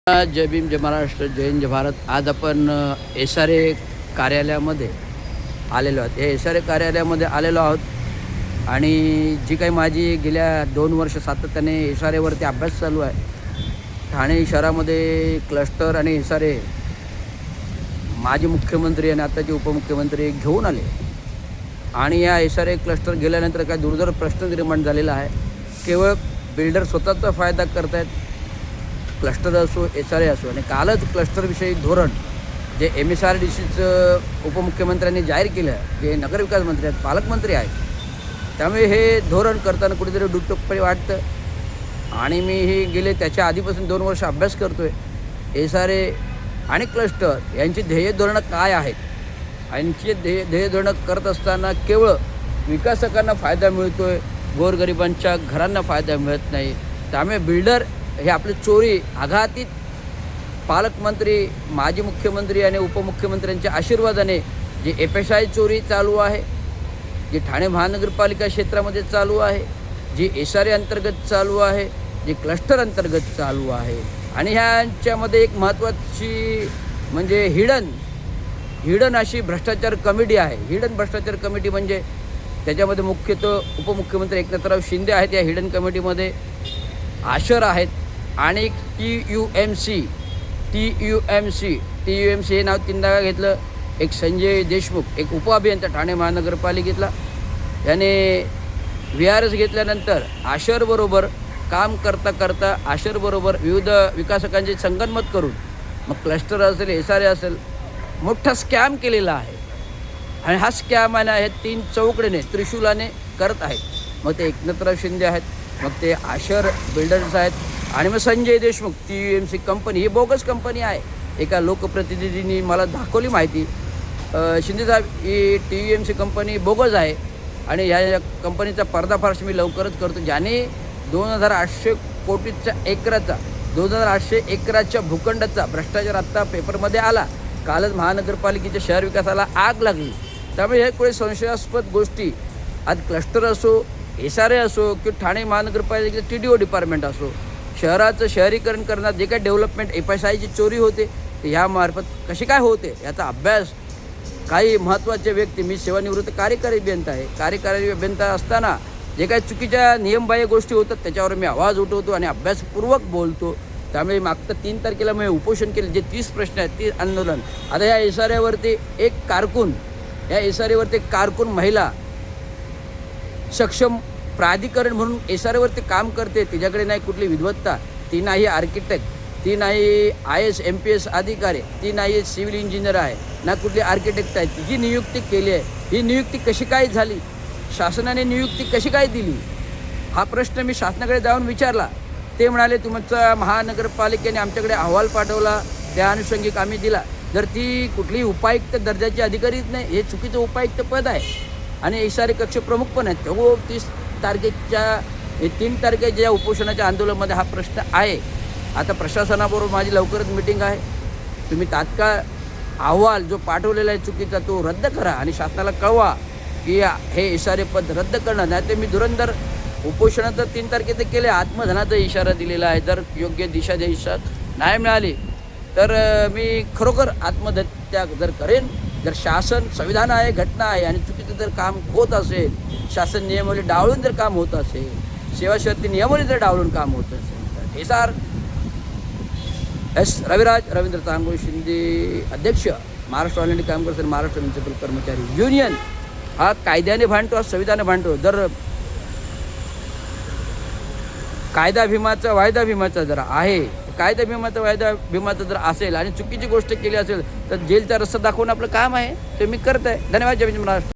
जय भीम, जय महाराष्ट्र, जय हिंद, जय भारत. आज आपण SRA कार्यालयामध्ये आलेलो आहोत. या SRA कार्यालयामध्ये आलेलो आहोत आणि जी काही माझी गेल्या 2 वर्ष सातत्याने SRAवरती अभ्यास चालू आहे. ठाणे शहरामध्ये क्लस्टर आणि SRA माजी मुख्यमंत्री आणि आताचे उपमुख्यमंत्री घेऊन आले आणि या SRA क्लस्टर गेल्यानंतर काय दुर्धर प्रश्न निर्माण झालेला आहे. केवळ बिल्डर स्वतःचा फायदा करतायत, क्लस्टर असो SRA असो. आणि कालच क्लस्टरविषयी धोरण जे MSRDCचं उपमुख्यमंत्र्यांनी जाहीर केलं, जे नगरविकास मंत्री आहेत, पालकमंत्री आहेत, त्यामुळे हे धोरण करताना कुठेतरी दुटप्पे वाटतं. आणि मी हे गेले त्याच्या आधीपासून 2 वर्ष अभ्यास करतो आहे. SRA आणि क्लस्टर यांची ध्येय धोरणं काय आहेत, यांची ध्येय धोरणं करत असताना केवळ विकासकांना फायदा मिळतो आहे, गोरगरिबांच्या घरांना फायदा मिळत नाही. त्यामुळे बिल्डर हे आपली चोरी आघातीत पालकमंत्री, माजी मुख्यमंत्री आणि उपमुख्यमंत्र्यांच्या आशीर्वादाने जे FSI चोरी चालू आहे, जी ठाणे महानगरपालिका क्षेत्रामध्ये चालू आहे, जी SRA अंतर्गत चालू आहे, जी क्लस्टर अंतर्गत चालू आहे. आणि ह्यांच्यामध्ये एक महत्त्वाची म्हणजे हिडन अशी भ्रष्टाचार कमिटी आहे. हिडन भ्रष्टाचार कमिटी म्हणजे त्याच्यामध्ये मुख्यतः उपमुख्यमंत्री एकनाथराव शिंदे आहेत. या हिडन कमिटीमध्ये आशर आहेत आणि TUMC हे नाव 3दा घेतलं. एक संजय देशमुख, एक उपअभियंता ठाणे महानगरपालिकेतला, याने VRS घेतल्यानंतर आशरबरोबर काम करता आशरबरोबर विविध विकासकांचे संगनमत करून मग क्लस्टर असेल, SRA असेल, मोठा स्कॅम केलेला आहे. आणि हा स्कॅम आहे ना, हे 3 चौकडेने त्रिशूलाने करत आहेत. मग ते एकनाथराव शिंदे आहेत, मग ते आशर बिल्डर्स आहेत, आणि मग संजय देशमुख TUMC कंपनी ही बोगस कंपनी आहे. एका लोकप्रतिनिधींनी मला दाखवली माहिती, शिंदेसाहेब ही TUMC कंपनी बोगस आहे आणि ह्या कंपनीचा पर्दाफाश मी लवकरच करतो. ज्याने 2800 कोटीचा एकराचा 2800 एकराच्या भूखंडाचा भ्रष्टाचार आत्ता पेपरमध्ये आला. कालच महानगरपालिकेच्या शहर विकासाला आग लागली. त्यामुळे हे काही संशयास्पद गोष्टी आज क्लस्टर असो, SRA असो किंवा ठाणे महानगरपालिकेचं TDO डिपार्टमेंट असो, शहराचं शहरीकरण करण्यात जे काही डेव्हलपमेंट FSIची चोरी होते ते ह्यामार्फत कशी काय होते याचा अभ्यास काही महत्त्वाचे व्यक्ती, मी सेवानिवृत्त कार्यकारी अभियंता आहे, कार्यकारी अभियंता असताना जे काही चुकीच्या नियमबाह्य गोष्टी होतात त्याच्यावर मी आवाज उठवतो आणि अभ्यासपूर्वक बोलतो. त्यामुळे मागचं 3 तारखेला मी उपोषण केलं. जे 30 प्रश्न आहेत, 30 आंदोलन. आता या SRAवरती एक कारकून महिला सक्षम प्राधिकरण म्हणून SRAवरती काम करते. तिच्याकडे नाही कुठली विद्वत्ता, ती नाही आर्किटेक्ट, ती नाही IAS MPS अधिकारी, ती नाही सिव्हिल इंजिनियर आहे, ना कुठली आर्किटेक्ट आहे. तिची नियुक्ती केली आहे. ही नियुक्ती कशी काय झाली, शासनाने नियुक्ती कशी काय दिली, हा प्रश्न मी शासनाकडे जाऊन विचारला. ते म्हणाले तुमचा महानगरपालिकेने आमच्याकडे अहवाल पाठवला, त्या अनुषंगिक आम्ही दिला. जर ती कुठलीही उपायुक्त दर्जाची अधिकारीच नाही, हे चुकीचं उपायुक्त पद आहे आणि SRA कक्ष प्रमुख पण आहेत. तो 30 तारखेच्या 3 तारखेच्या या उपोषणाच्या आंदोलनामध्ये हा प्रश्न आहे. आता प्रशासनाबरोबर माझी लवकरच मिटिंग आहे. तुम्ही तात्काळ अहवाल जो पाठवलेला आहे चुकीचा तो रद्द करा आणि शासनाला कळवा की हे SRA पद रद्द करणं. नाही तर मी धुरंधर उपोषणाचं 3 तारखेचं केले, आत्मधनाचा इशारा दिलेला आहे. जर योग्य दिशा नाही मिळाली तर मी खरोखर आत्महत्या जर करेन. जर शासन, संविधान आहे, घटना आहे आणि चुकीचं जर काम होत असेल, शासन नियमावली डावलून जर काम होत असेल, सेवा शर्ती नियमावली जर डावलून काम होत असेल, SR S रविराज रवींद्र तांगोळ शिंदे अध्यक्ष, महाराष्ट्र ऑल इंडिया कामगार संघ, महाराष्ट्र म्युनिसिपल कर्मचारी युनियन, हा कायद्याने भांडतो, हा संविधानाने भांडतो. जर कायदा भीमाचा जर आहे, वायदा भीमाचा जर असेल आणि चुकीची गोष्ट केली असेल तर जेलचा रस्ता दाखवून आपलं काम आहे, ते मी करत आहे. धन्यवाद. जय महाराष्ट्र.